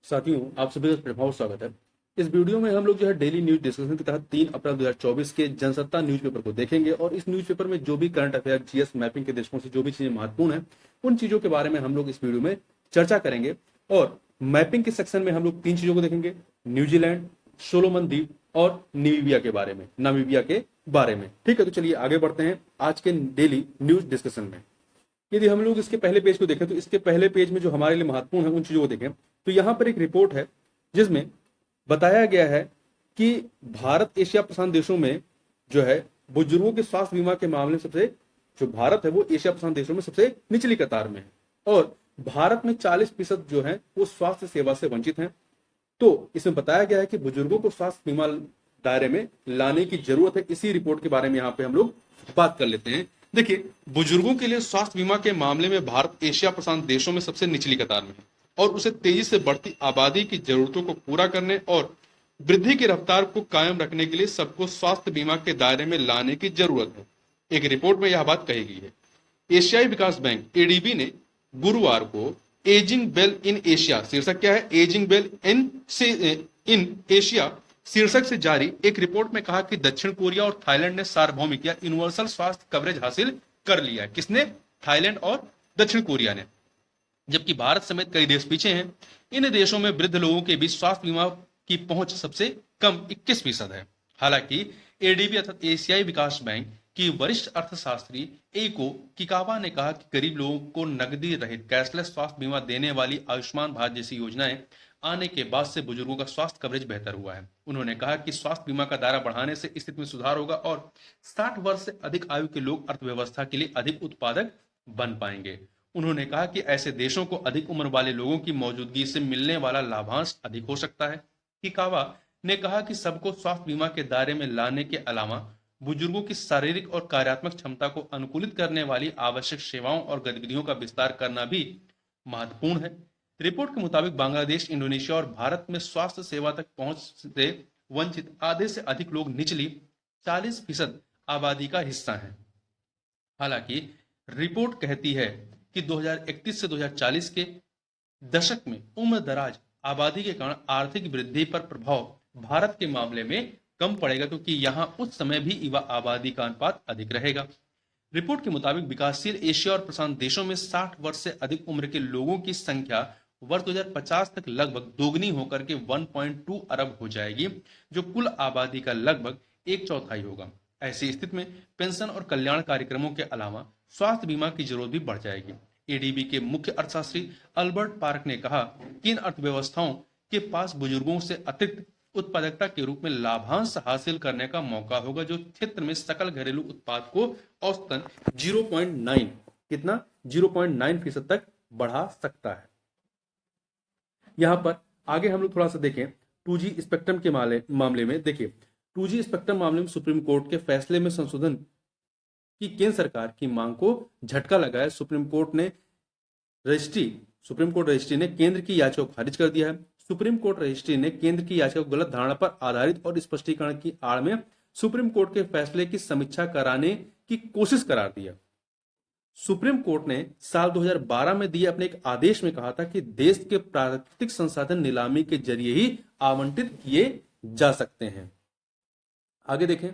साथियों, आप सभी का प्रभाव स्वागत है। इस वीडियो में हम लोग जो है डेली न्यूज डिस्कशन के तहत 3 अप्रैल 2024 के जनसत्ता न्यूज़पेपर को देखेंगे और इस न्यूज़पेपर में जो भी करंट अफेयर जीएस मैपिंग के दृष्टिकोण से जो भी चीजें महत्वपूर्ण है उन चीजों के बारे में हम लोग इस वीडियो में चर्चा करेंगे। और मैपिंग के सेक्शन में हम लोग 3 चीजों को देखेंगे: न्यूजीलैंड, सोलोमन द्वीप और नामीबिया के बारे में। ठीक है, तो चलिए आगे बढ़ते हैं आज के डेली न्यूज डिस्कशन में। यदि हम लोग इसके पहले पेज को देखें तो इसके पहले पेज में जो हमारे लिए महत्वपूर्ण है उन चीजों को देखें तो यहाँ पर एक रिपोर्ट है जिसमें बताया गया है कि भारत एशिया प्रशांत देशों में जो है बुजुर्गों के स्वास्थ्य बीमा के मामले में सबसे जो भारत है वो एशिया प्रशांत देशों में सबसे निचली कतार में है और भारत में 40% जो है वो स्वास्थ्य सेवा से वंचित हैं। तो इसमें बताया गया है कि बुजुर्गों को स्वास्थ्य बीमा दायरे में लाने की जरूरत है। इसी रिपोर्ट के बारे में यहाँ पे हम लोग बात कर लेते हैं। देखिए, बुजुर्गों के लिए स्वास्थ्य बीमा के मामले में भारत एशिया प्रशांत देशों में सबसे निचली कतार में है और उसे तेजी से बढ़ती आबादी की जरूरतों को पूरा करने और वृद्धि की रफ्तार को कायम रखने के लिए सबको स्वास्थ्य बीमा के दायरे में लाने की जरूरत है। एक रिपोर्ट में यह बात कही गई है। एशियाई विकास बैंक एडीबी ने गुरुवार को एजिंग बेल इन एशिया शीर्षक क्या है, एजिंग बेल इन एशिया शीर्षक से जारी एक रिपोर्ट में कहा कि दक्षिण कोरिया और थाईलैंड ने सार्वभौमिक या यूनिवर्सल स्वास्थ्य कवरेज हासिल कर लिया है। किसने? थाईलैंड और दक्षिण कोरिया ने, जबकि भारत समेत कई देश पीछे हैं। इन देशों में वृद्ध लोगों के बीच स्वास्थ्य बीमा की पहुंच सबसे कम 21% है। हालांकि एडीबी अर्थात एशियाई विकास बैंक की वरिष्ठ अर्थशास्त्री एको किकावा ने कहा कि गरीब लोगों को नकदी रहित कैशलेस स्वास्थ्य बीमा देने वाली आयुष्मान भारत जैसी योजनाएं आने के बाद से बुजुर्गों का स्वास्थ्य कवरेज बेहतर हुआ है। उन्होंने कहा कि स्वास्थ्य बीमा का दायरा बढ़ाने से स्थिति में सुधार होगा और 60 वर्ष से अधिक आयु के लोग अर्थव्यवस्था के लिए अधिक उत्पादक बन पाएंगे। उन्होंने कहा कि ऐसे देशों को अधिक उम्र वाले लोगों की मौजूदगी से मिलने वाला लाभांश अधिक हो सकता है। किकावा ने कहा कि सबको स्वास्थ्य बीमा के दायरे में लाने के अलावा बुजुर्गों की शारीरिक और कार्यात्मक क्षमता को अनुकूलित करने वाली आवश्यक सेवाओं और गतिविधियों का विस्तार करना भी महत्वपूर्ण है। रिपोर्ट के मुताबिक बांग्लादेश, इंडोनेशिया और भारत में स्वास्थ्य सेवा तक पहुंच से वंचित आधे से अधिक लोग निचली 40% आबादी का हिस्सा हैं। हालांकि रिपोर्ट कहती है कि 2031 से 2040 के दशक में उम्र दराज आबादी के कारण आर्थिक वृद्धि पर प्रभाव भारत के मामले में कम पड़ेगा, क्योंकि यहां उस समय भी युवा आबादी का अनुपात अधिक रहेगा। रिपोर्ट के मुताबिक विकासशील एशिया और प्रशांत देशों में 60 वर्ष से अधिक उम्र के लोगों की संख्या वर्ष 2050 तक लगभग दोगुनी होकर के 1.2 अरब हो जाएगी, जो कुल आबादी का लगभग एक चौथाई होगा। ऐसी स्थिति में पेंशन और कल्याण कार्यक्रमों के अलावा स्वास्थ्य बीमा की जरूरत भी बढ़ जाएगी। एडीबी के मुख्य अर्थशास्त्री अल्बर्ट पार्क ने कहा कि इन अर्थव्यवस्थाओं के पास बुजुर्गों से अतिरिक्त उत्पादकता के रूप में लाभांश हासिल करने का मौका होगा, जो क्षेत्र में सकल घरेलू उत्पाद को औसतन 0.9 कितना 0.9% तक बढ़ा सकता है। यहां पर आगे हम लोग थोड़ा सा देखें 2G स्पेक्ट्रम के मामले में। देखिए, 2G स्पेक्ट्रम मामले में सुप्रीम कोर्ट के फैसले में संशोधन की केंद्र सरकार की मांग को झटका लगाया। सुप्रीम कोर्ट रजिस्ट्री ने केंद्र की याचिका को खारिज कर दिया है। सुप्रीम कोर्ट रजिस्ट्री ने केंद्र की याचिका को गलत धारणा पर आधारित और स्पष्टीकरण की आड़ में सुप्रीम कोर्ट के फैसले की समीक्षा कराने की कोशिश करार दिया। सुप्रीम कोर्ट ने साल 2012 में दिए अपने एक आदेश में कहा था कि देश के प्राकृतिक संसाधन नीलामी के जरिए ही आवंटित किए जा सकते हैं। आगे देखें।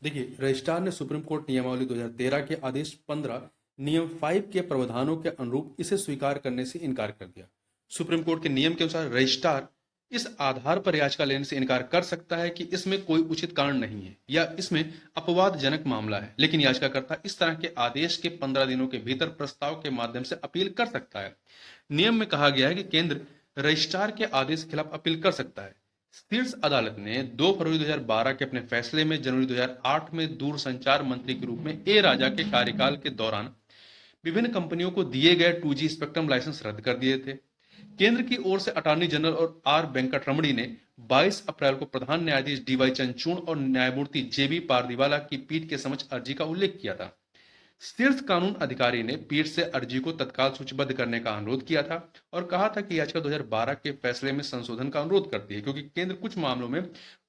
देखिए, रजिस्ट्रार ने सुप्रीम कोर्ट नियमावली 2013 के आदेश 15 नियम 5 के प्रावधानों के अनुरूप इसे स्वीकार करने से इनकार कर दिया। सुप्रीम कोर्ट के नियम के अनुसार रजिस्ट्रार इस आधार पर याचिका लेने से इनकार कर सकता है कि इसमें कोई उचित कारण नहीं है या इसमें अपवादजनक मामला है, लेकिन याचिकाकर्ता इस तरह के आदेश के 15 दिनों के भीतर प्रस्ताव के माध्यम से अपील कर सकता है। नियम में कहा गया है कि केंद्र रजिस्ट्रार के आदेश के खिलाफ अपील कर सकता है। शीर्ष अदालत ने 2 फरवरी 2012 के अपने फैसले में जनवरी 2008 में दूरसंचार मंत्री के रूप में ए राजा के कार्यकाल के दौरान विभिन्न कंपनियों को दिए गए 2G स्पेक्ट्रम लाइसेंस रद्द कर दिए थे। केंद्र की ओर से अटॉर्नी जनरल और आर वेंकटरमणी ने 22 अप्रैल को प्रधान न्यायाधीश डीवाई चंद्रचूड़ और न्यायमूर्ति जेबी पारदीवाला की पीठ के समक्ष अर्जी का उल्लेख किया था। शीर्ष कानून अधिकारी ने पीठ से अर्जी को तत्काल सूचीबद्ध करने का अनुरोध किया था और कहा था कि याचिका 2012 के फैसले में संशोधन का अनुरोध करती है, क्योंकि केंद्र कुछ मामलों में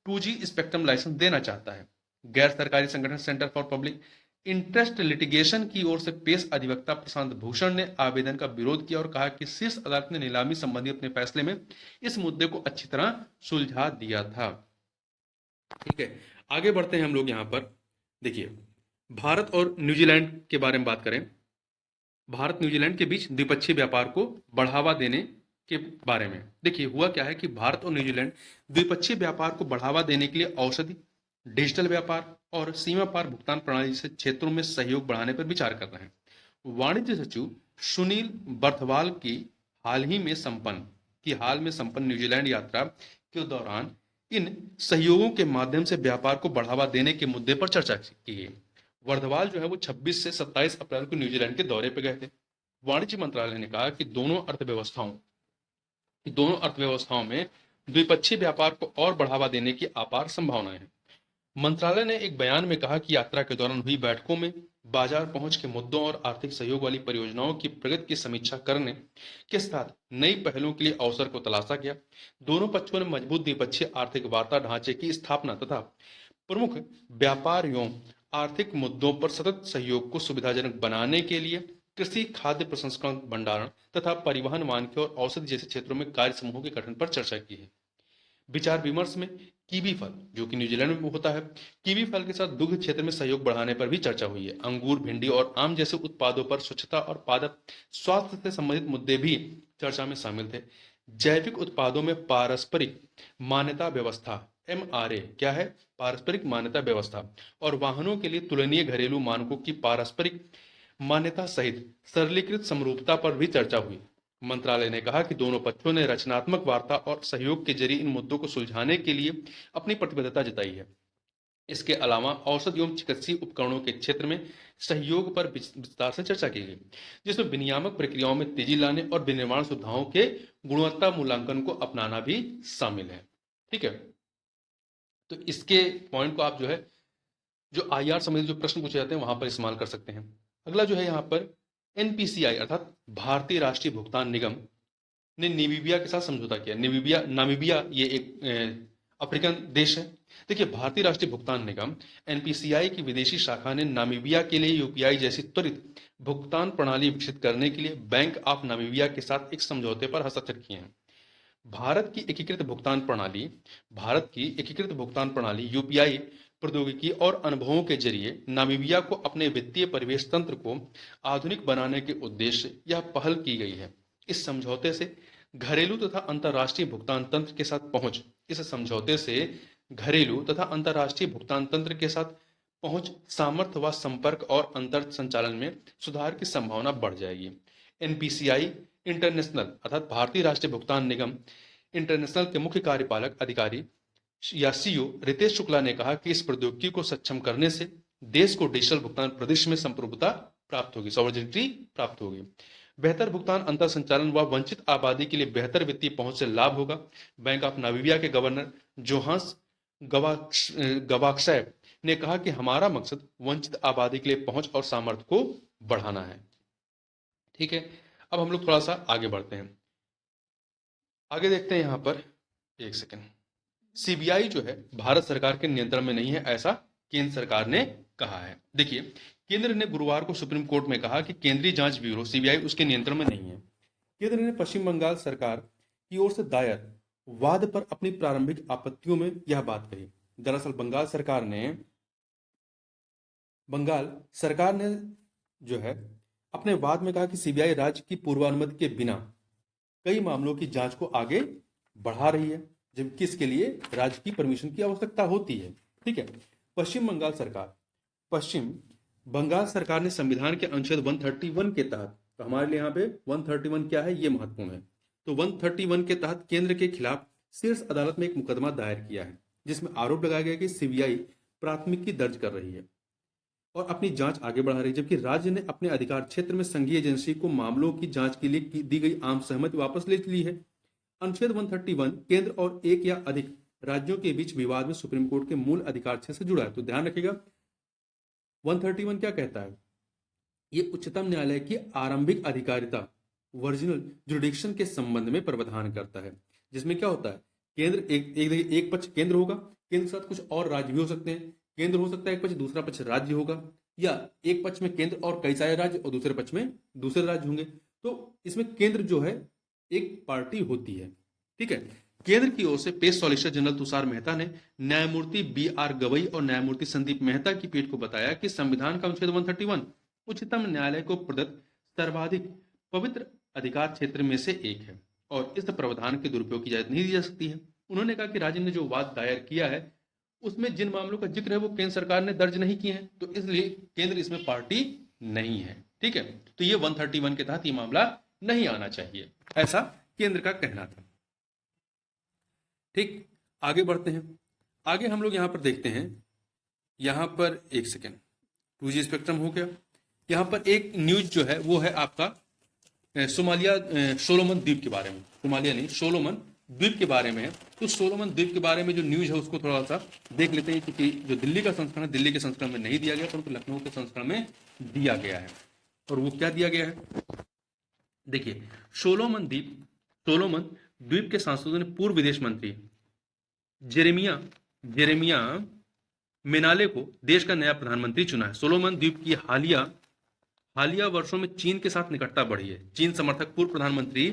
2G स्पेक्ट्रम लाइसेंस देना चाहता है। गैर सरकारी संगठन centre for public interest litigation की ओर से पेश अधिवक्ता प्रशांत भूषण ने आवेदन का विरोध किया और कहा कि शीर्ष अदालत ने नीलामी संबंधी अपने फैसले में इस मुद्दे को अच्छी तरह सुलझा दिया था। ठीक है, आगे बढ़ते हैं हम लोग यहाँ पर। देखिए, भारत और न्यूजीलैंड के बारे में बात करें। भारत न्यूजीलैंड के बीच द्विपक्षीय व्यापार को बढ़ावा देने के बारे में देखिए, हुआ क्या है कि भारत और न्यूजीलैंड द्विपक्षीय व्यापार को बढ़ावा देने के लिए औषधि, डिजिटल व्यापार और सीमा पार भुगतान प्रणाली जैसे क्षेत्रों में सहयोग बढ़ाने पर विचार कर रहे हैं। वाणिज्य सचिव सुनील बर्थवाल की हाल में संपन्न न्यूजीलैंड यात्रा के दौरान इन सहयोगों के माध्यम से व्यापार को बढ़ावा देने के मुद्दे पर चर्चा की गई। वर्धवाल जो है वो 26 से 27 अप्रैल को न्यूजीलैंड के दौरे पर गए थे। वाणिज्य मंत्रालय ने कहा कि दोनों अर्थव्यवस्थाओं में द्विपक्षीय व्यापार को और बढ़ावा देने की अपार संभावनाएं हैं। मंत्रालय ने एक बयान में कहा कि यात्रा के दौरान हुई बैठकों में बाजार पहुंच के मुद्दों और आर्थिक सहयोग वाली परियोजनाओं की प्रगति की समीक्षा करने के साथ नई पहलों के लिए अवसर को तलाशा गया। दोनों पक्षों ने मजबूत द्विपक्षीय आर्थिक वार्ता ढांचे की स्थापना तथा प्रमुख व्यापार एवं आर्थिक मुद्दों पर सतत सहयोग को सुविधाजनक बनाने के लिए कृषि, खाद्य प्रसंस्करण, भंडारण तथा परिवहन, वानिकी और औषधि जैसे क्षेत्रों में कार्य समूहों के गठन पर चर्चा की है। विचार विमर्श में कीवी फल, जो कि न्यूजीलैंड में होता है, कीवी फल के साथ दुग्ध क्षेत्र में सहयोग बढ़ाने पर भी चर्चा हुई है। अंगूर, भिंडी और आम जैसे उत्पादों पर स्वच्छता और पादप स्वास्थ्य से संबंधित मुद्दे भी चर्चा में शामिल थे। जैविक उत्पादों में पारस्परिक मान्यता व्यवस्था MRA क्या है? पारस्परिक मान्यता व्यवस्था और वाहनों के लिए तुलनीय घरेलू मानकों की पारस्परिक मान्यता सहित सरलीकृत समरूपता पर भी चर्चा हुई। मंत्रालय ने कहा कि दोनों पक्षों ने रचनात्मक वार्ता और सहयोग के जरिए इन मुद्दों को सुलझाने के लिए अपनी प्रतिबद्धता जताई है। इसके अलावा औषध एवं चिकित्सीय उपकरणों के क्षेत्र में सहयोग पर विस्तार से चर्चा की गई, जिसमें विनियामक प्रक्रियाओं में तेजी लाने और विनिर्माण सुविधाओं के गुणवत्ता मूल्यांकन को अपनाना भी शामिल है। ठीक है, तो इसके पॉइंट को आप जो IR संबंधी जो प्रश्न पूछे जाते हैं वहां पर इस्तेमाल कर सकते हैं। अगला जो है यहाँ पर NPCI अर्थात भारतीय राष्ट्रीय भुगतान निगम ने नामीबिया के साथ समझौता किया। नामीबिया ये एक अफ्रीकन देश है। देखिए, भारतीय राष्ट्रीय भुगतान निगम NPCI की विदेशी शाखा ने नामीबिया के लिए UPI जैसी त्वरित भुगतान प्रणाली विकसित करने के लिए बैंक ऑफ नामीबिया के साथ एक समझौते पर हस्ताक्षर किए हैं। भारत की एकीकृत भुगतान प्रणाली UPI प्रौद्योगिकी और अनुभवों के जरिए नामीबिया को अपने वित्तीय परिवेश तंत्र को आधुनिक बनाने के उद्देश्य यह पहल की गई है। इस समझौते से घरेलू तथा अंतर्राष्ट्रीय भुगतान तंत्र के साथ पहुंच, सामर्थ्य व संपर्क और अंतर संचालन में सुधार की संभावना बढ़ जाएगी। NPCI इंटरनेशनल अर्थात भारतीय राष्ट्रीय भुगतान निगम इंटरनेशनल के मुख्य कार्यपालक अधिकारी या CEO रितेश शुक्ला ने कहा कि इस प्रौद्योगिकी को सक्षम करने से देश को डिजिटल भुगतान प्रदेश में संप्रभुता प्राप्त होगी, सॉवरेनिटी प्राप्त होगी। बेहतर भुगतान अंतर संचालन व वंचित आबादी के लिए बेहतर वित्तीय पहुंच से लाभ होगा। बैंक ऑफ नामीबिया के गवर्नर जोहान्स गवाक्सैव ने कहा कि हमारा मकसद वंचित आबादी के लिए पहुंच और सामर्थ्य को बढ़ाना है। ठीक है, अब हम लोग थोड़ा सा आगे बढ़ते हैं। आगे देखते हैं यहाँ पर, एक सेकेंड। CBI जो है भारत सरकार के नियंत्रण में नहीं है, ऐसा केंद्र सरकार ने कहा है। देखिए, केंद्र ने गुरुवार को सुप्रीम कोर्ट में कहा कि केंद्रीय जांच ब्यूरो CBI उसके नियंत्रण में नहीं है। केंद्र ने पश्चिम बंगाल सरकार की ओर से दायर वाद पर अपनी प्रारंभिक आपत्तियों में यह बात कही। दरअसल बंगाल सरकार ने जो है अपने वाद में कहा कि CBI राज्य की पूर्वानुमति के बिना कई मामलों की जांच को आगे बढ़ा रही है, जबकि इसके लिए राज्य की परमिशन की आवश्यकता होती है। ठीक है, पश्चिम बंगाल सरकार ने संविधान के अनुच्छेद 131 के तहत, तो हमारे लिए यहाँ पे 131 क्या है ये महत्वपूर्ण है, तो 131 के तहत केंद्र के खिलाफ शीर्ष अदालत में एक मुकदमा दायर किया है, जिसमें आरोप लगाया गया कि CBI प्राथमिकी दर्ज कर रही है और अपनी जांच आगे बढ़ा रही है, जबकि राज्य ने अपने अधिकार क्षेत्र में संघीय एजेंसी को मामलों की जांच के लिए दी गई आम सहमति वापस ले ली है। अनुच्छेद 131 केंद्र और एक या अधिक राज्यों के बीच विवाद में सुप्रीम कोर्ट के मूल अधिकार क्षेत्र से जुड़ा है। तो ध्यान रखिएगा, 131 क्या कहता है? ये उच्चतम न्यायालय की आरंभिक अधिकारिता, वर्जिनल जुरिडिक्शन के संबंध में प्रावधान करता है, जिसमें क्या होता है, केंद्र एक पक्ष केंद्र होगा, केंद्र के साथ कुछ और राज्य भी हो सकते हैं, केंद्र हो सकता है एक पक्ष, दूसरा पक्ष राज्य होगा, या एक पक्ष में केंद्र और कई सारे राज्य और दूसरे पक्ष में दूसरे राज्य होंगे। तो इसमें केंद्र जो है एक पार्टी होती है, ठीक है। केंद्र की ओर से पेश सॉलिसिटर जनरल तुषार मेहता ने न्यायमूर्ति बी.आर. गवई और न्यायमूर्ति संदीप मेहता की पीठ को बताया कि संविधान का अनुच्छेद 131 उच्चतम न्यायालय को प्रदत्त सर्वाधिक पवित्र अधिकार क्षेत्र में से एक है और इस प्रावधान के दुरुपयोग की इजाजत नहीं दी जा सकती है। उन्होंने कहा कि राज्य ने जो वाद दायर किया है उसमें जिन मामलों का जिक्र है वो केंद्र सरकार ने दर्ज नहीं किए हैं, तो इसलिए केंद्र इसमें पार्टी नहीं है, ठीक है। तो ये 131 के तहत ये मामला नहीं आना चाहिए, ऐसा केंद्र का कहना था। ठीक, आगे बढ़ते हैं। आगे हम लोग यहां पर देखते हैं, यहां पर एक सेकेंड, 2G स्पेक्ट्रम हो गया। यहां पर एक न्यूज जो है वो है आपका सोमालिया सोलोमन द्वीप के बारे में, सोमालिया नहीं सोलोमन द्वीप के बारे में है। तो सोलोमन द्वीप के बारे में जो न्यूज है उसको थोड़ा सा देख लेते हैं, क्योंकि जो दिल्ली का संस्करण है, दिल्ली के संस्करण में नहीं दिया गया परंतु लखनऊ के संस्करण में दिया गया है। और वो क्या दिया गया है, देखिए। सोलोमन द्वीप के सांसदों ने पूर्व विदेश मंत्री जेरेमिया मेनाले को देश का नया प्रधानमंत्री चुना है। सोलोमन द्वीप की हालिया वर्षों में चीन के साथ निकटता बढ़ी है। चीन समर्थक पूर्व प्रधानमंत्री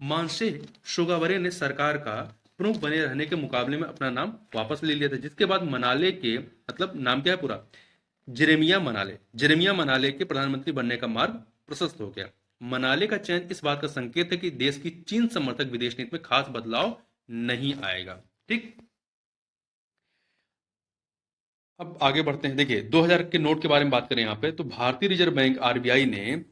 मानसे शोगावरे ने सरकार का प्रमुख बने रहने के मुकाबले में अपना नाम वापस ले लिया था, जिसके बाद मनाले के, मतलब नाम क्या है पूरा, जेरेमिया मनाले के प्रधानमंत्री बनने का मार्ग प्रशस्त हो गया। मनाले का चयन इस बात का संकेत है कि देश की चीन समर्थक विदेश नीति में खास बदलाव नहीं आएगा, ठीक। अब आगे बढ़ते हैं। देखिए 2000 के नोट के बारे में बात करें यहाँ पे, तो भारतीय रिजर्व बैंक आरबीआई ने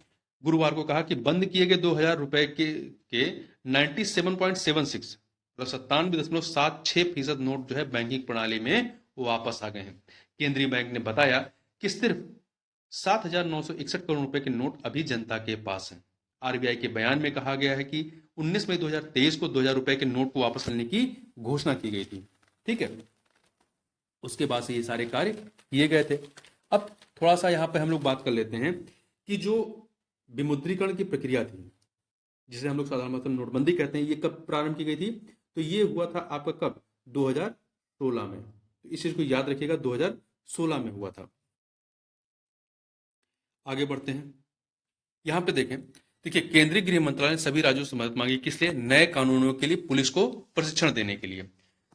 गुरुवार को कहा कि बंद किए गए 2000 रुपए के 97.76 मतलब 97.76% नोट जो है बैंकिंग प्रणाली में वापस आ गए हैं। केंद्रीय बैंक ने बताया कि सिर्फ 7,961 करोड़ रुपए के नोट अभी जनता के पास हैं। आरबीआई के बयान में कहा गया है कि 19 मई 2023 को 2000 रुपए के नोट को वापस लेने की घोषणा की गई थी, ठीक है। उसके बाद से ये सारे कार्य किए गए थे। अब थोड़ा सा यहाँ पे हम लोग बात कर लेते हैं कि जो विमुद्रीकरण की प्रक्रिया थी, जिसे हम लोग साधारण मतलब नोटबंदी कहते हैं, ये कब प्रारंभ की गई थी, तो ये हुआ था आपका कब, 2016 में। तो इस चीज को याद रखिएगा, 2016 में हुआ था। आगे बढ़ते हैं, यहाँ पे देखें। देखिए केंद्रीय गृह मंत्रालय ने सभी राज्यों से मदद मांगी, किस लिए, नए कानूनों के लिए पुलिस को प्रशिक्षण देने के लिए।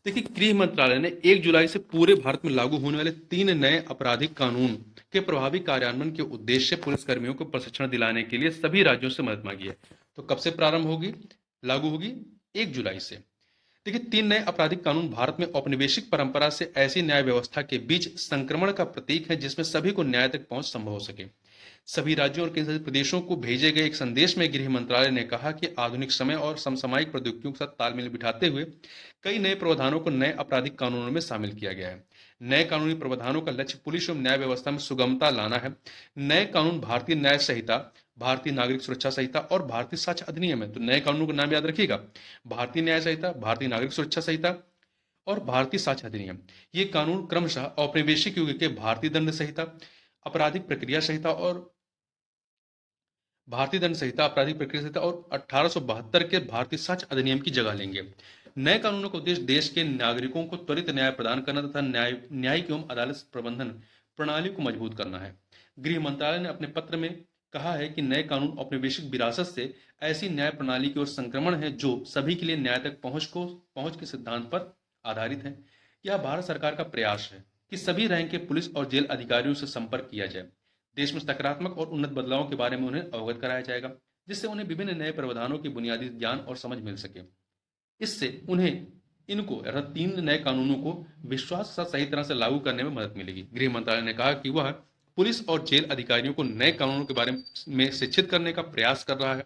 देखिए गृह मंत्रालय ने 1 जुलाई से पूरे भारत में लागू होने वाले 3 नए आपराधिक कानून के प्रभावी कार्यान्वयन के उद्देश्य से पुलिस कर्मियों को प्रशिक्षण दिलाने के लिए सभी राज्यों से मदद मांगी है। तो कब से प्रारंभ होगी, लागू होगी, 1 जुलाई से। देखिए 3 नए आपराधिक कानून भारत में औपनिवेशिक परंपरा से ऐसी न्याय व्यवस्था के बीच संक्रमण का प्रतीक है जिसमें सभी को न्याय तक पहुंच संभव हो सके। सभी राज्यों और केंद्र शासित प्रदेशों को भेजे गए एक संदेश में गृह मंत्रालय ने कहा कि आधुनिक समय और समसामयिक प्रौद्योगिकियों के साथ तालमेल बिठाते हुए कई नए प्रावधानों को नए आपराधिक कानूनों में शामिल किया गया है। नए कानूनी प्रावधानों का लक्ष्य पुलिस एवं न्याय व्यवस्था में सुगमता लाना है। नए कानून भारतीय न्याय संहिता, भारतीय नागरिक सुरक्षा संहिता और भारतीय साक्ष्य अधिनियम है। तो नए कानूनों का नाम याद रखिएगा, भारतीय न्याय संहिता, भारतीय नागरिक सुरक्षा संहिता और भारतीय साक्ष्य अधिनियम। ये कानून क्रमशः औपनिवेशिक युग के भारतीय दंड संहिता, आपराधिक प्रक्रिया संहिता और भारतीय दंड संहिता, आपराधिक प्रक्रिया संहिता और 1872 के भारतीय साक्ष्य अधिनियम की जगह लेंगे। नए कानूनों का उद्देश्य देश के नागरिकों को त्वरित न्याय प्रदान करना तथा न्यायिक एवं अदालत प्रबंधन प्रणाली को मजबूत करना है। गृह मंत्रालय ने अपने पत्र में कहा है कि नए कानून औपनिवेशिक विरासत से ऐसी न्याय प्रणाली की ओर संक्रमण है जो सभी के लिए न्याय तक पहुंच के सिद्धांत पर आधारित है। यह भारत सरकार का प्रयास है कि सभी रैंक के पुलिस और जेल अधिकारियों से संपर्क किया जाए। देश में सकारात्मक और उन्नत बदलावों के बारे में उन्हें अवगत कराया जाएगा, जिससे उन्हें विभिन्न नए प्रावधानों की बुनियादी ज्ञान और समझ मिल सके। इससे उन्हें इनको अर्थात 3 नए कानूनों को विश्वास के साथ सही तरह से लागू करने में मदद मिलेगी। गृह मंत्रालय ने कहा कि वह पुलिस और जेल अधिकारियों को नए कानूनों के बारे में शिक्षित करने का प्रयास कर रहा है।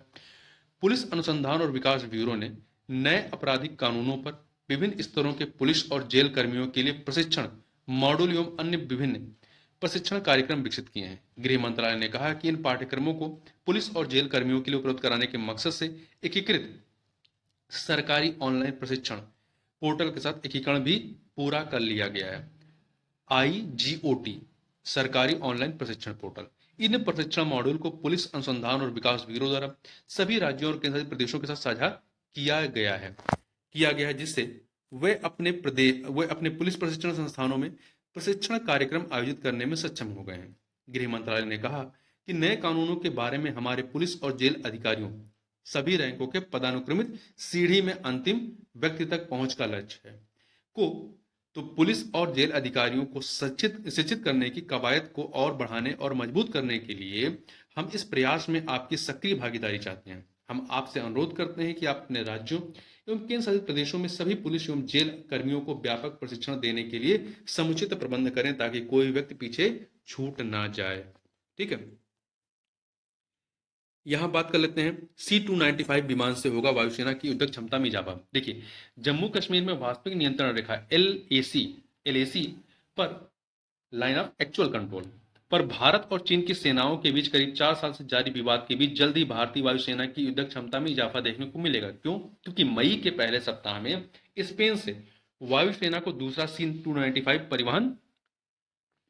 पुलिस अनुसंधान और विकास ब्यूरो ने नए आपराधिक कानूनों पर विभिन्न स्तरों के पुलिस और जेल कर्मियों के लिए प्रशिक्षण मॉड्यूल एवं अन्य विभिन्न प्रशिक्षण कार्यक्रम विकसित किए हैं। गृह मंत्रालय ने कहा कि इन पाठ्यक्रमों को पुलिस और जेल कर्मियों के लिए उपलब्ध कराने के मकसद से एकीकृत सरकारी ऑनलाइन प्रशिक्षण पोर्टल के साथ एकीकरण भी पूरा कर लिया गया है। IGOT सरकारी ऑनलाइन प्रशिक्षण पोर्टल। इन प्रशिक्षण मॉड्यूल को पुलिस अनुसंधान और विकास ब्यूरो द्वारा सभी राज्यों और केंद्र शासित प्रदेशों के साथ साझा किया गया है, जिससे वे अपने पुलिस प्रशिक्षण संस्थानों में प्रशिक्षण कार्यक्रम आयोजित करने में सक्षम हो गए हैं। गृह मंत्रालय ने कहा कि नए कानूनों के बारे में हमारे पुलिस और जेल अधिकारियों सभी रैंकों के पदानुक्रमित सीढ़ी में अंतिम व्यक्ति तक पहुंच का लक्ष्य है को तो पुलिस और जेल अधिकारियों को शिक्षित करने की कवायद को और बढ़ाने और मजबूत करने के लिए हम इस प्रयास में आपकी सक्रिय भागीदारी चाहते हैं। हम आपसे अनुरोध करते हैं कि आप अपने राज्यों एवं केंद्र शासित प्रदेशों में सभी पुलिस एवं जेल कर्मियों को व्यापक प्रशिक्षण देने के लिए समुचित प्रबंध करें ताकि कोई व्यक्ति पीछे छूट ना जाए। ठीक है, यहां बात कर लेते हैं C-295 विमान से होगा वायुसेना की युद्धक क्षमता में इजाफा। देखिए, जम्मू कश्मीर में वास्तविक नियंत्रण रेखा LAC पर लाइन ऑफ एक्चुअल कंट्रोल पर भारत और चीन की सेनाओं के बीच करीब 4 साल से जारी विवाद के बीच जल्द ही भारतीय वायुसेना की युद्धक क्षमता में इजाफा देखने को मिलेगा। क्यों? क्योंकि मई के पहले सप्ताह में स्पेन से वायुसेना को दूसरा C-295 परिवहन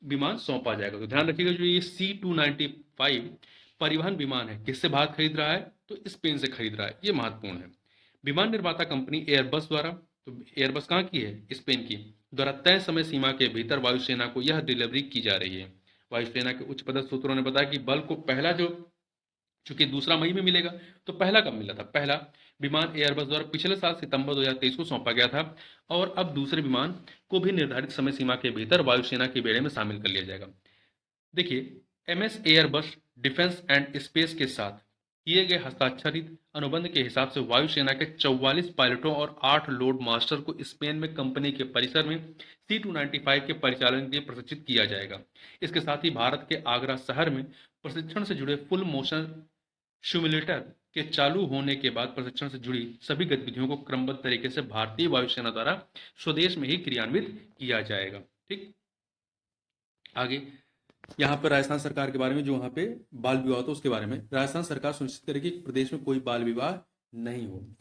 विमान सौंपा जाएगा। तो ध्यान रखिएगा, जो ये C-295 परिवहन विमान है, किससे भारत खरीद रहा है? तो स्पेन से खरीद रहा है। ये महत्वपूर्ण है। विमान निर्माता कंपनी एयरबस द्वारा, तो एयरबस कहाँ की है? स्पेन की, द्वारा तय समय सीमा के भीतर वायुसेना को यह डिलीवरी की जा रही है। वायुसेना के उच्च पदस्थ सूत्रों ने बताया कि बल को पहला चूंकि दूसरा मई में मिलेगा, तो पहला कब मिला था? पहला विमान एयरबस द्वारा पिछले साल सितंबर 2023 को सौंपा गया था और अब दूसरे विमान को भी निर्धारित समय सीमा के भीतर वायुसेना के बेड़े में शामिल कर लिया जाएगा। देखिए, MS Airbus defence and space के साथ किए गए हस्ताक्षरित अनुबंध के हिसाब से वायुसेना के 44 पायलटों और 8 लोड मास्टर को स्पेन में कंपनी के परिसर में C-295 के परिचालन के लिए प्रशिक्षित किया जाएगा। इसके साथ ही भारत के आगरा शहर में प्रशिक्षण से जुड़े फुल मोशन सिमुलेटर के चालू होने के बाद प्रशिक्षण से जुड़ी सभी गतिविधियों को क्रमबद्ध तरीके से भारतीय वायुसेना द्वारा स्वदेश में ही क्रियान्वित किया जाएगा। ठीक, आगे यहाँ पर राजस्थान सरकार के बारे में, जो वहाँ पे बाल विवाह था उसके बारे में, राजस्थान सरकार सुनिश्चित करेगी कि प्रदेश में कोई बाल विवाह नहीं हो।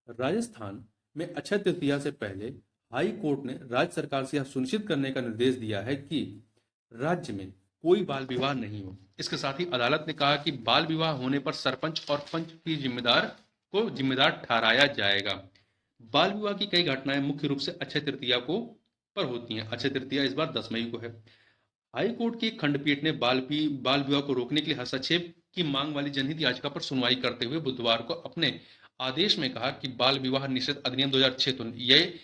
राजस्थान में अक्षय तृतीया से पहले हाई कोर्ट ने राज्य सरकार से यह सुनिश्चित करने का निर्देश दिया है कि राज्य में कोई बाल विवाह नहीं हो। इसके साथ ही अदालत ने कहा कि बाल विवाह होने पर सरपंच और पंच की जिम्मेदार ठहराया जाएगा। बाल विवाह की कई घटनाएं मुख्य रूप से अक्षय तृतीया को पर होती हैं। अक्षय तृतीया इस बार 10 मई को है। हाई कोर्ट की खंडपीठ ने बाल विवाह को रोकने के लिए हस्तक्षेप की मांग वाली जनहित याचिका पर सुनवाई करते हुए बुधवार को अपने आदेश में कहा कि बाल विवाह निषेध अधिनियम 2006, तो ये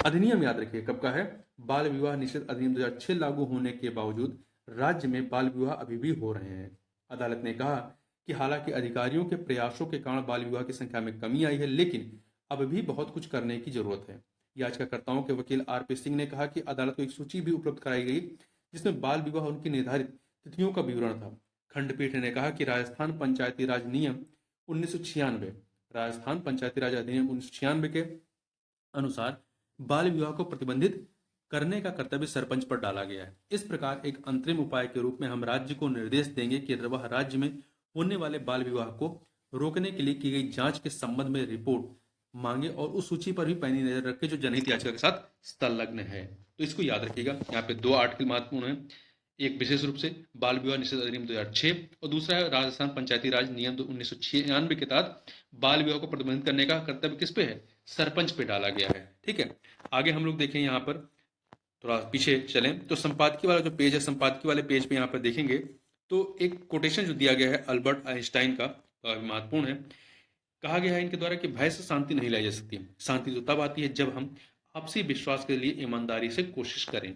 अधिनियम याद रखिए कब का है, बाल विवाह निषेध अधिनियम 2006 लागू होने के बावजूद राज्य में बाल विवाह अभी भी हो रहे हैं। अदालत ने कहा कि हालांकि अधिकारियों के प्रयासों के कारण बाल विवाह की संख्या में कमी आई है, लेकिन अब भी बहुत कुछ करने की जरूरत है। याचिकाकर्ताओं के वकील RP सिंह ने कहा कि अदालत को एक सूची भी उपलब्ध कराई गई जिसमें बाल विवाह उनकी निर्धारित तिथियों का विवरण था। खंडपीठ ने कहा कि राजस्थान पंचायती राज अधिनियम 1996 के अनुसार बाल विवाह को प्रतिबंधित करने का कर्तव्य सरपंच पर डाला गया है। इस प्रकार एक अंतरिम उपाय के रूप में हम राज्य को निर्देश देंगे कि वह राज्य में होने वाले बाल विवाह को रोकने के लिए की गई जांच के संबंध में रिपोर्ट मांगे और उस सूची पर भी पैनी नजर रखे जो जनहित याचिका के साथ संलग्न है। तो इसको याद रखिएगा। यहाँ पे 2 आर्टिकल महत्वपूर्ण है, एक विशेष रूप से बाल विवाह निषेध अधिनियम 2006 और दूसरा है राजस्थान पंचायती राज नियम 1996 के तहत बाल विवाह को प्रतिबंधित करने का कर्तव्य किस पे है? सरपंच पे डाला गया है। ठीक है, आगे हम लोग देखें, यहाँ पर थोड़ा पीछे चलें तो संपादकीय वाला जो पेज है, संपादकीय वाले पेज पे यहाँ पर देखेंगे तो एक कोटेशन जो दिया गया है अल्बर्ट आइंस्टाइन का, महत्वपूर्ण है। कहा गया है इनके द्वारा कि भय से शांति नहीं लाई जा सकती। शांति तो तब आती है जब हम आपसी विश्वास के लिए ईमानदारी से कोशिश करें।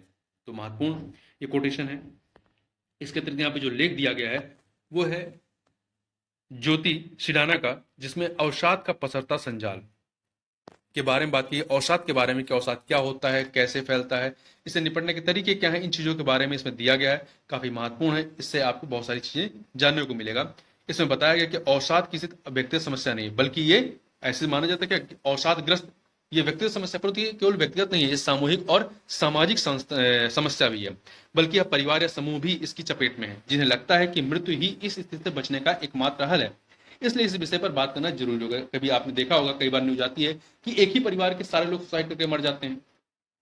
तो महत्वपूर्ण ये कोटेशन है। इसके अतिरिक्त यहाँ पे जो लेख दिया गया है वो है ज्योति सिडाना का, जिसमें अवसाद का पसरता संजाल के बारे में बात की। अवसाद के बारे में कि अवसाद क्या होता है, कैसे फैलता है, इससे निपटने के तरीके क्या हैं, इन चीज़ों के बारे में इसमें दिया गया है। काफ़ी महत्वपूर्ण है, इससे आपको बहुत सारी चीज़ें जानने को मिलेगा। इसमें बताया गया कि अवसाद किसी व्यक्तिगत समस्या नहीं, बल्कि ये ऐसे माना जाता है कि अवसादग्रस्त ये व्यक्तिगत समस्या, पर ये केवल व्यक्तिगत नहीं है, ये सामूहिक और सामाजिक समस्या भी है, बल्कि यह परिवार या समूह भी इसकी चपेट में है, जिन्हें लगता है कि मृत्यु ही इस स्थिति से बचने का एकमात्र हल है। इसलिए इस विषय पर बात करना जरूरी होगा। कभी आपने देखा होगा, कई बार न्यूज आती है कि एक ही परिवार के सारे लोग सुसाइड करके मर जाते हैं।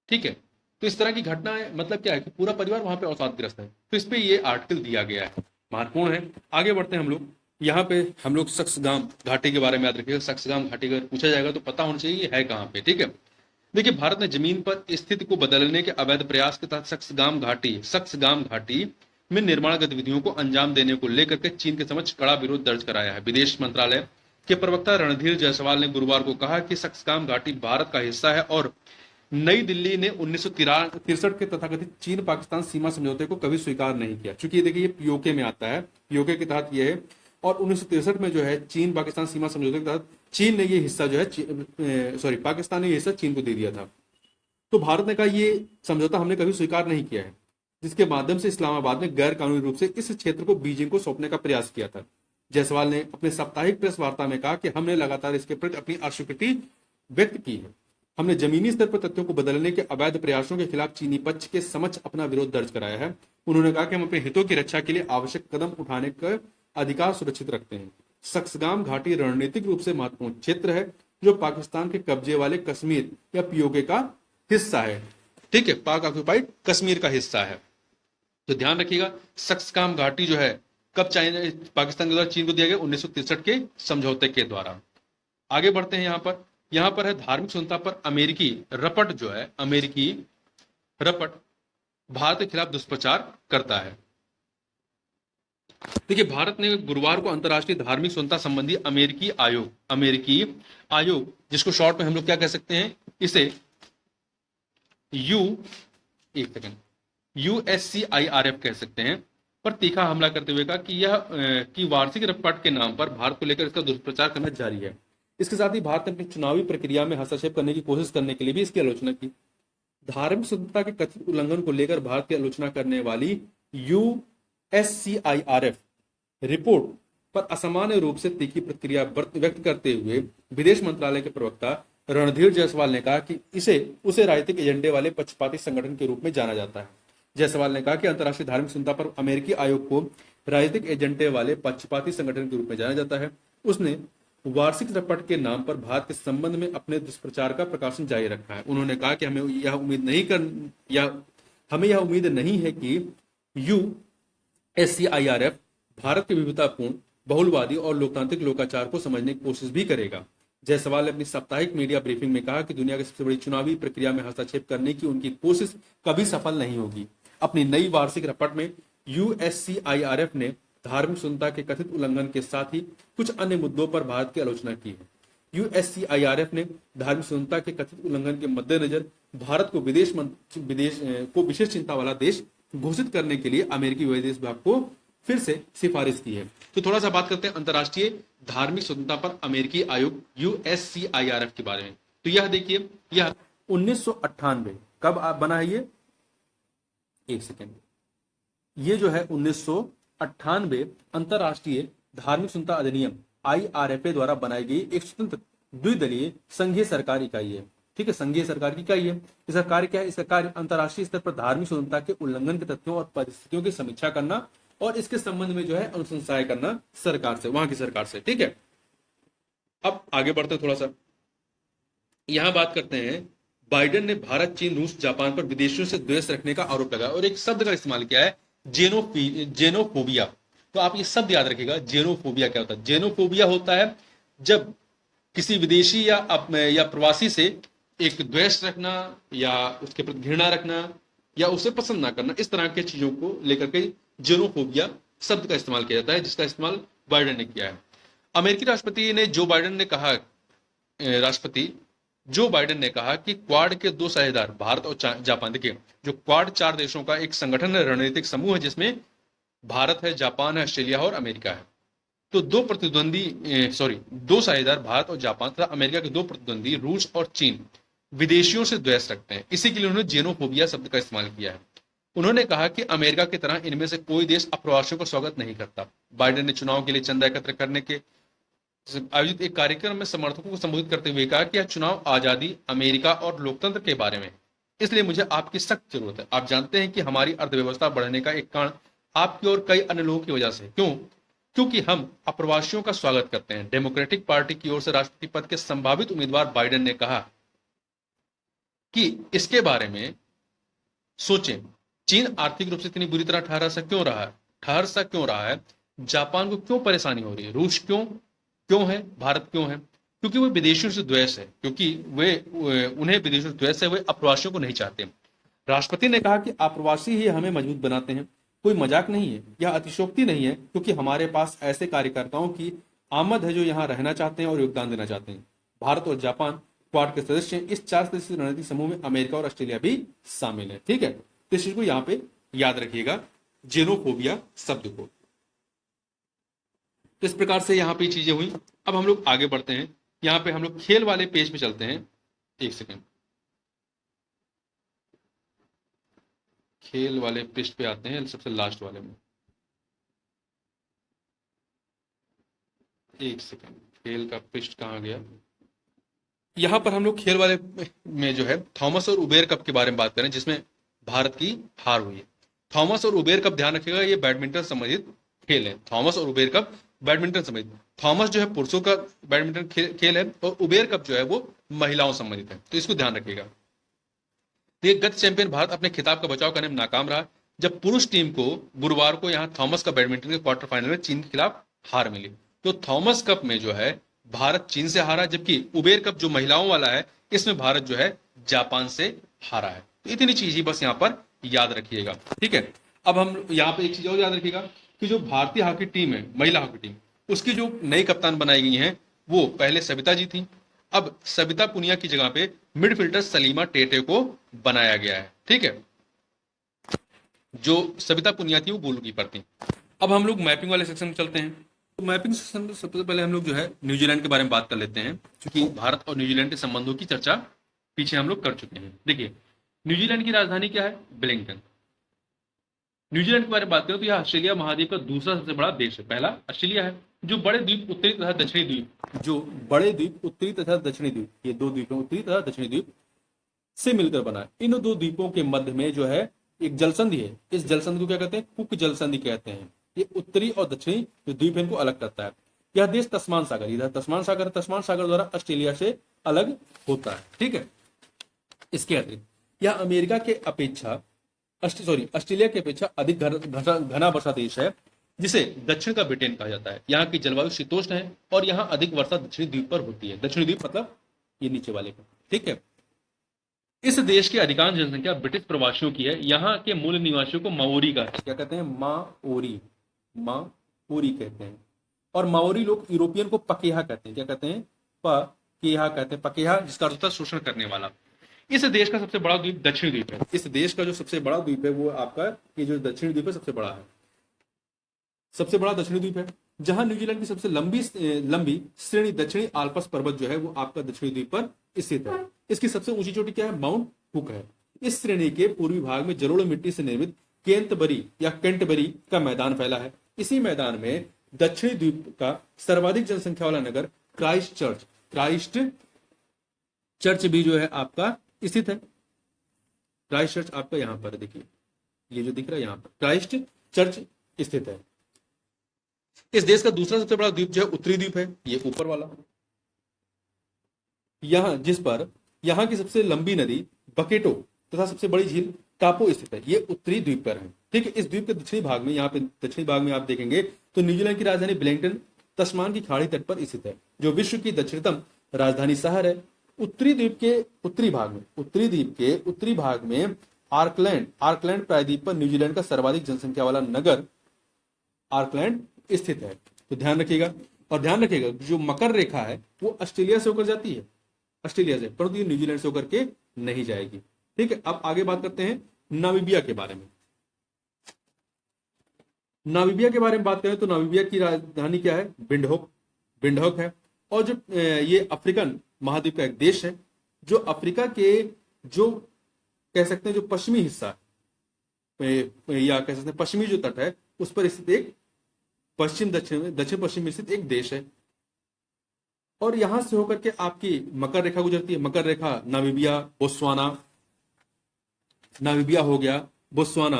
ठीक है, तो इस तरह की घटना है, मतलब क्या है कि पूरा परिवार वहां पे अवसादग्रस्त है। तो इस पे ये आर्टिकल दिया गया है, महत्वपूर्ण है। आगे बढ़ते हैं हम लोग। यहाँ पे हम लोग सक्सगाम घाटी के बारे में याद रखिएगा। सक्सगाम घाटी अगर पूछा जाएगा तो पता होना चाहिए है कहाँ पे। ठीक है, देखिए, भारत ने जमीन पर स्थिति को बदलने के अवैध प्रयास के तहत सक्सगाम घाटी में निर्माण गतिविधियों को अंजाम देने को लेकर के चीन के समक्ष कड़ा विरोध दर्ज कराया है। विदेश मंत्रालय के प्रवक्ता रणधीर जायसवाल ने गुरुवार को कहा कि सक्सकाम घाटी भारत का हिस्सा है और नई दिल्ली ने 1963 के तथाकथित चीन पाकिस्तान सीमा समझौते को कभी स्वीकार नहीं किया। चूंकि देखिए ये पीओके में आता है, पीओके के तहत ये है, और 1963 में जो है चीन पाकिस्तान सीमा समझौते के तहत चीन ने ये हिस्सा जो है पाकिस्तान ने ये हिस्सा चीन को दे दिया था। तो भारत ने कहा ये समझौता हमने कभी स्वीकार नहीं किया है, जिसके माध्यम से इस्लामाबाद ने गैर कानूनी रूप से इस क्षेत्र को बीजिंग को सौंपने का प्रयास किया था। जायसवाल ने अपने साप्ताहिक प्रेस वार्ता में कहा कि हमने लगातार इसके प्रति अपनी अस्वीकृति व्यक्त की है। हमने जमीनी स्तर पर तथ्यों को बदलने के अवैध प्रयासों के खिलाफ चीनी पक्ष के समक्ष अपना विरोध दर्ज कराया है। उन्होंने कहा कि हम अपने हितों की रक्षा के लिए आवश्यक कदम उठाने का अधिकार सुरक्षित रखते हैं। सक्सगाम घाटी रणनीतिक रूप से महत्वपूर्ण क्षेत्र है जो पाकिस्तान के कब्जे वाले कश्मीर या पीओके का हिस्सा है। ठीक है, पाक ऑक्युपाइड कश्मीर का हिस्सा है। तो ध्यान रखिएगा, सक्सकाम घाटी जो है कब चाइना पाकिस्तान के द्वारा चीन को दिया गया, 1963 के समझौते के द्वारा। आगे बढ़ते हैं। यहाँ पर है धार्मिक स्वतंत्रता पर अमेरिकी रपट जो है, अमेरिकी रपट भारत के खिलाफ दुष्प्रचार करता है। देखिए, भारत ने गुरुवार को अंतर्राष्ट्रीय धार्मिक स्वतंत्रता संबंधी अमेरिकी आयोग जिसको शॉर्ट में हम लोग क्या कह सकते हैं, इसे USCIRF कह सकते हैं, पर तीखा हमला करते हुए कहा कि वार्षिक रिपोर्ट के नाम पर भारत को लेकर इसका दुष्प्रचार करना जारी है। इसके साथ ही भारत ने अपनी चुनावी प्रक्रिया में हस्तक्षेप करने की कोशिश करने के लिए भी इसकी आलोचना की। धार्मिक स्वतंत्रता के कथित उल्लंघन को लेकर भारत की आलोचना करने वाली USCIRF रिपोर्ट पर असामान्य रूप से तीखी प्रतिक्रिया व्यक्त करते हुए विदेश मंत्रालय के प्रवक्ता रणधीर जायसवाल ने कहा कि उसे राजनीतिक एजेंडे वाले पक्षपाती संगठन के रूप में जाना जाता है। जायसवाल ने कहा कि अंतर्राष्ट्रीय धार्मिक स्वतंत्रता पर अमेरिकी आयोग को राजनीतिक एजेंडे वाले पक्षपाती संगठन के रूप में जाना जाता है। उसने वार्षिक रिपोर्ट के नाम पर भारत के संबंध में अपने दुष्प्रचार का प्रकाशन जारी रखा है। उन्होंने कहा कि हमें यह उम्मीद नहीं है कि USCIRF भारत के विविधतापूर्ण, बहुलवादी और लोकतांत्रिक लोकाचार को समझने की कोशिश भी करेगा। जायसवाल ने अपनी साप्ताहिक मीडिया ब्रीफिंग में कहा कि दुनिया की सबसे बड़ी चुनावी प्रक्रिया में हस्तक्षेप करने की उनकी कोशिश कभी सफल नहीं होगी। अपनी नई वार्षिक रिपोर्ट में USCIRF ने धार्मिक स्वतंत्रता के कथित उल्लंघन के साथ ही कुछ अन्य मुद्दों पर भारत की आलोचना की है। USCIRF ने धार्मिक स्वतंत्रता के कथित उल्लंघन के मद्देनजर भारत को विशेष चिंता वाला देश घोषित करने के लिए अमेरिकी विदेश विभाग को फिर से सिफारिश की है। तो थोड़ा सा बात करते हैं अंतर्राष्ट्रीय धार्मिक स्वतंत्रता पर अमेरिकी आयोग USCIRF के बारे में। तो यह देखिए, यह 1998 कब बना है, ये एक सेकेंड, ये जो है 1998 अंतर्राष्ट्रीय धार्मिक स्वतंत्रता अधिनियम IRFA द्वारा बनाई गई एक स्वतंत्र द्विदलीय संघीय सरकार इकाई है। ठीक है, संघीय सरकार की इकाई है। इसका कार्य क्या है? इसका कार्य अंतर्राष्ट्रीय स्तर पर धार्मिक स्वतंत्रता के उल्लंघन के तथ्यों और परिस्थितियों की समीक्षा करना और इसके संबंध में जो है अनुशंसाएं करना सरकार से, वहां की सरकार से। ठीक है, अब आगे बढ़ते थोड़ा सा, यहां बात करते हैं। बाइडेन ने भारत, चीन, रूस, जापान पर विदेशियों से द्वेष रखने का आरोप लगाया और एक शब्द का इस्तेमाल किया है, जेनोफोबिया। तो आप ये शब्द याद रखिएगा, जेनोफोबिया क्या होता है? जेनोफोबिया होता है जब किसी विदेशी या प्रवासी से एक द्वेष रखना या उसके प्रति घृणा रखना या उसे पसंद ना करना, इस तरह की चीजों को लेकर के जेनोफोबिया शब्द का इस्तेमाल किया जाता है, जिसका इस्तेमाल बाइडेन ने किया है। अमेरिकी राष्ट्रपति जो बाइडेन ने कहा कि क्वाड के दो साझेदार भारत और जापान, देखिए जो क्वाड 4 देशों का एक संगठन है, रणनीतिक समूह है, जिसमें भारत है, जापान है, ऑस्ट्रेलिया और अमेरिका है। तो दो साझेदार भारत और जापान तथा अमेरिका के 2 प्रतिद्वंदी रूस और चीन विदेशियों से द्वेष रखते हैं। इसी के लिए उन्होंने जेनोफोबिया शब्द का इस्तेमाल किया है। उन्होंने कहा कि अमेरिका की तरह इनमें से कोई देश अप्रवासियों का स्वागत नहीं करता। बाइडेन ने चुनाव के लिए चंदा एकत्र करने के आयोजित एक कार्यक्रम में समर्थकों को संबोधित करते हुए कहा कि यह चुनाव आजादी, अमेरिका और लोकतंत्र के बारे में, इसलिए मुझे आपकी सख्त जरूरत है। आप जानते हैं कि हमारी अर्थव्यवस्था बढ़ने का एक कारण आपकी और कई अन्य लोगों की वजह से। क्योंकि हम अप्रवासियों का स्वागत करते हैं। डेमोक्रेटिक पार्टी की ओर से राष्ट्रपति पद के संभावित उम्मीदवार बाइडेन ने कहा कि इसके बारे में सोचें। चीन आर्थिक रूप से इतनी बुरी तरह ठहर सा क्यों रहा है? जापान को क्यों परेशानी हो रही है? रूस क्यों है? भारत क्यों है? क्योंकि वो विदेशियों से द्वेष है, उन्हें विदेशियों से द्वेष है, वे अप्रवासियों को नहीं चाहते। राष्ट्रपति ने कहा कि अप्रवासी ही हमें मजबूत बनाते हैं। कोई मजाक नहीं है, यह अतिशयोक्ति नहीं है, क्योंकि हमारे पास ऐसे कार्यकर्ताओं की आमद है जो यहाँ रहना चाहते हैं और योगदान देना चाहते हैं। भारत और जापान क्वाड के सदस्य हैं। इस 4 सदस्यीय रणनीतिक समूह में अमेरिका और ऑस्ट्रेलिया भी शामिल है। ठीक है, तो इस चीज को यहाँ पे याद रखिएगा, जेनोफोबिया शब्द को। तो इस प्रकार से यहाँ पे चीजें हुई। अब हम लोग आगे बढ़ते हैं, यहाँ पे हम लोग खेल वाले पेज पे चलते हैं। एक सेकेंड, खेल वाले पृष्ठ पे आते हैं, सबसे लास्ट वाले में। एक सेकेंड, खेल का पृष्ठ कहाँ गया? यहाँ पर हम लोग खेल वाले में जो है थॉमस और उबेर कप के बारे में बात करें, जिसमें भारत की हार हुई है। थॉमस और उबेर कप, ध्यान रखिएगा, ये बैडमिंटन संबंधित खेल है। थॉमस और उबेर कप बैडमिंटन संबंधित। थॉमस जो है पुरुषों का बैडमिंटन खेल है और उबेर कप जो है वो महिलाओं संबंधित है, तो इसको ध्यान रखिएगा। तो गत चैंपियन भारत अपने खिताब का बचाव करने में नाकाम रहा, जब पुरुष टीम को गुरुवार को यहाँ थॉमस का बैडमिंटन के क्वार्टर फाइनल में चीन के खिलाफ हार मिली। तो थॉमस कप में जो है भारत चीन से हारा, जबकि उबेर कप जो महिलाओं वाला है इसमें भारत जो है जापान से हारा है। तो इतनी चीज ही बस यहाँ पर याद रखिएगा। ठीक है, अब हम यहाँ पे एक चीज और याद रखिएगा कि जो भारतीय हॉकी टीम है, महिला हॉकी टीम, उसकी जो नई कप्तान बनाई गई है वो पहले सविता जी थी। अब सविता पुनिया की जगह पे मिडफील्डर सलीमा टेटे को बनाया गया है। ठीक है, जो सविता पुनिया थी वो गोलकीपर थी। अब हम लोग मैपिंग वाले सेक्शन में चलते हैं। तो मैपिंग सेक्शन में सबसे पहले हम लोग जो है न्यूजीलैंड के बारे में बात कर लेते हैं, क्योंकि भारत और न्यूजीलैंड के संबंधों की चर्चा पीछे हम लोग कर चुके हैं। देखिए, न्यूजीलैंड की राजधानी क्या है? वेलिंगटन। न्यूजीलैंड के बारे में बात करें तो यह ऑस्ट्रेलिया महाद्वीप का दूसरा सबसे बड़ा देश है। पहला ऑस्ट्रेलिया है। जो बड़े द्वीप उत्तरी तथा दक्षिणी द्वीप, जो बड़े द्वीप उत्तरी तथा दक्षिणी द्वीप, ये दो द्वीप हैं, उत्तरी तथा दक्षिणी द्वीप से मिलकर बना है। इन दो द्वीपों के मध्य में जो है एक जलसंधि है। इस जलसंधि को क्या कहते हैं? कुक जलसंधि कहते हैं। ये उत्तरी और दक्षिणी जो द्वीप है इनको अलग करता है। यह देश तस्मान सागर, इधर तस्मान सागर, तस्मान सागर द्वारा ऑस्ट्रेलिया से अलग होता है। ठीक है, इसके अतिरिक्त यह अमेरिका के अपेक्षा ऑस्ट्रेलिया की अपेक्षा अधिक घना वर्षा देश है, जिसे दक्षिण का ब्रिटेन कहा जाता है। यहाँ की जलवायु शीतोष्ण है और यहाँ अधिक वर्षा दक्षिणी द्वीप पर होती है। दक्षिणी द्वीप मतलब ये नीचे वाले का। ठीक है, इस देश की अधिकांश जनसंख्या ब्रिटिश प्रवासियों की है। यहाँ के मूल निवासियों को माओरी का क्या कहते हैं? माओरी कहते हैं। और माओरी लोग यूरोपियन को पकेहा कहते हैं। क्या कहते हैं? पकेहा कहते हैं। पकेहा जिसका अर्थ होता है शोषण करने वाला। इस देश का सबसे बड़ा द्वीप दक्षिणी द्वीप है। इस देश का जो सबसे बड़ा द्वीप है वो आपका ये जो दक्षिणी द्वीप है सबसे बड़ा है, सबसे बड़ा दक्षिणी द्वीप है। जहां न्यूजीलैंड की सबसे लंबी श्रेणी दक्षिणी आल्प्स पर्वत जो है वो आपका दक्षिणी द्वीप पर स्थित है। इसकी सबसे ऊंची चोटी क्या है? माउंट कुक है। इस श्रेणी के पूर्वी भाग में जलोढ़ मिट्टी से निर्मित केंटबरी या केंटबरी का मैदान फैला है। इसी मैदान में दक्षिणी द्वीप का सर्वाधिक जनसंख्या वाला नगर क्राइस्ट चर्च भी जो है आपका स्थित है। क्राइस्ट चर्च आपका यहां पर देखिए, ये जो दिख रहा है यहां पर क्राइस्ट चर्च स्थित है। इस देश का दूसरा सबसे बड़ा द्वीप जो है उत्तरी द्वीप है, ये ऊपर वाला, यहां जिस पर यहां की सबसे लंबी नदी बकेटो तथा सबसे बड़ी झील टापो स्थित है। ये उत्तरी द्वीप पर है। ठीक है, इस द्वीप के दक्षिणी भाग में, यहाँ पे दक्षिणी भाग में आप देखेंगे तो न्यूजीलैंड की राजधानी वेलिंगटन तस्मान की खाड़ी तट पर स्थित है, जो विश्व की दक्षिणतम राजधानी शहर है। उत्तरी द्वीप के उत्तरी भाग में आर्कलैंड प्रायद्वीप पर न्यूजीलैंड का सर्वाधिक जनसंख्या वाला नगर आर्कलैंड स्थित है। तो ध्यान रखिएगा, और ध्यान रखिएगा जो मकर रेखा है वो ऑस्ट्रेलिया से होकर जाती है, ऑस्ट्रेलिया से, परंतु ये न्यूजीलैंड से होकर के नहीं जाएगी। ठीक है, अब आगे बात करते हैं नामीबिया के बारे में। नामीबिया के बारे में बात करें तो नामीबिया की राजधानी क्या है? विंडहोक है। और जो ये अफ्रीकन महाद्वीप का एक देश है, जो अफ्रीका के जो कह सकते हैं जो पश्चिमी हिस्सा या कह सकते हैं पश्चिमी जो तट है उस पर स्थित एक दक्षिण पश्चिम में स्थित एक देश है। और यहां से होकर के आपकी मकर रेखा गुजरती है। मकर रेखा नामीबिया हो गया, बोत्सवाना,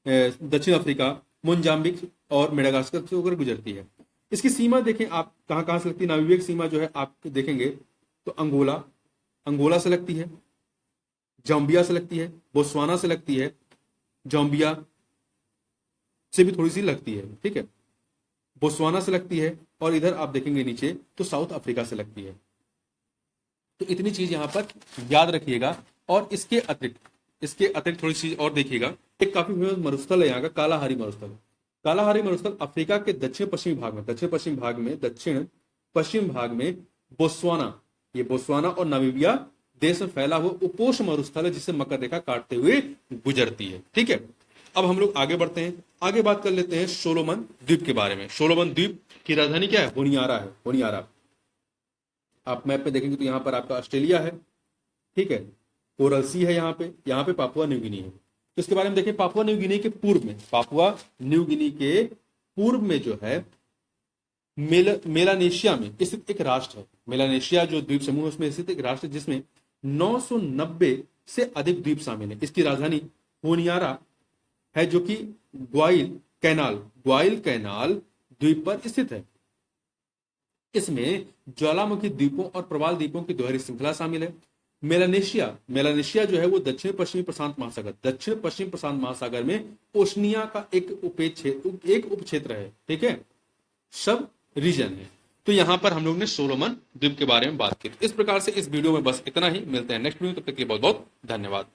दक्षिण अफ्रीका, मोजाम्बिक और मेडागास्कर से होकर गुजरती है। इसकी सीमा देखें आप कहां से लगती है। नामीबिया की सीमा जो है आप देखेंगे तो अंगोला से लगती है, जाम्बिया से लगती है, बोत्सवाना से लगती है, जाम्बिया से भी थोड़ी सी लगती है। ठीक है, बोत्सवाना से लगती है, और इधर आप देखेंगे नीचे तो साउथ अफ्रीका से लगती है। तो इतनी चीज यहां पर याद रखिएगा। और इसके अतिरिक्त थोड़ी चीज और देखिएगा एक काफी फेमस मरुस्थल है यहाँ का, कालाहारी मरुस्थल। कालाहारी मरुस्थल अफ्रीका के दक्षिण पश्चिम भाग में बोत्सवाना, ये बोत्सवाना और नामीबिया देश में फैला हुआ उपोष्ण मरुस्थल है, जिसे मकर रेखा काटते हुए गुजरती है। ठीक है, अब हम लोग आगे बढ़ते हैं, आगे बात कर लेते हैं सोलोमन द्वीप के बारे में। सोलोमन द्वीप की राजधानी क्या है? होनियारा है, होनियारा। आप मैप पे देखेंगे तो यहाँ पर आपका ऑस्ट्रेलिया है, ठीक है, कोरल सी है यहाँ पे पापुआ न्यू गिनी है। तो इसके बारे में देखें, पापुआ न्यू गिनी के पूर्व में, पापुआ न्यू गिनी के पूर्व में जो है मेलानेशिया में स्थित एक राष्ट्र है। मेलानेशिया जो द्वीप समूह है उसमें स्थित एक राष्ट्र है, जिसमें 990 से अधिक द्वीप शामिल है। इसकी राजधानी होनियारा है, जो कि ग्वाइल कैनाल द्वीप पर स्थित है। इसमें ज्वालामुखी द्वीपों और प्रवाल द्वीपों की दोहरी श्रृंखला शामिल है। मेलानेशिया जो है वो दक्षिण पश्चिम प्रशांत महासागर में ओशनिया का एक उपक्षेत्र है, ठीक है, सब रीजन है। तो यहां पर हम लोग ने सोलोमन द्वीप के बारे में बात की। इस प्रकार से इस वीडियो में बस इतना ही, मिलते हैं नेक्स्ट वीडियो, तब तक के लिए बहुत बहुत धन्यवाद।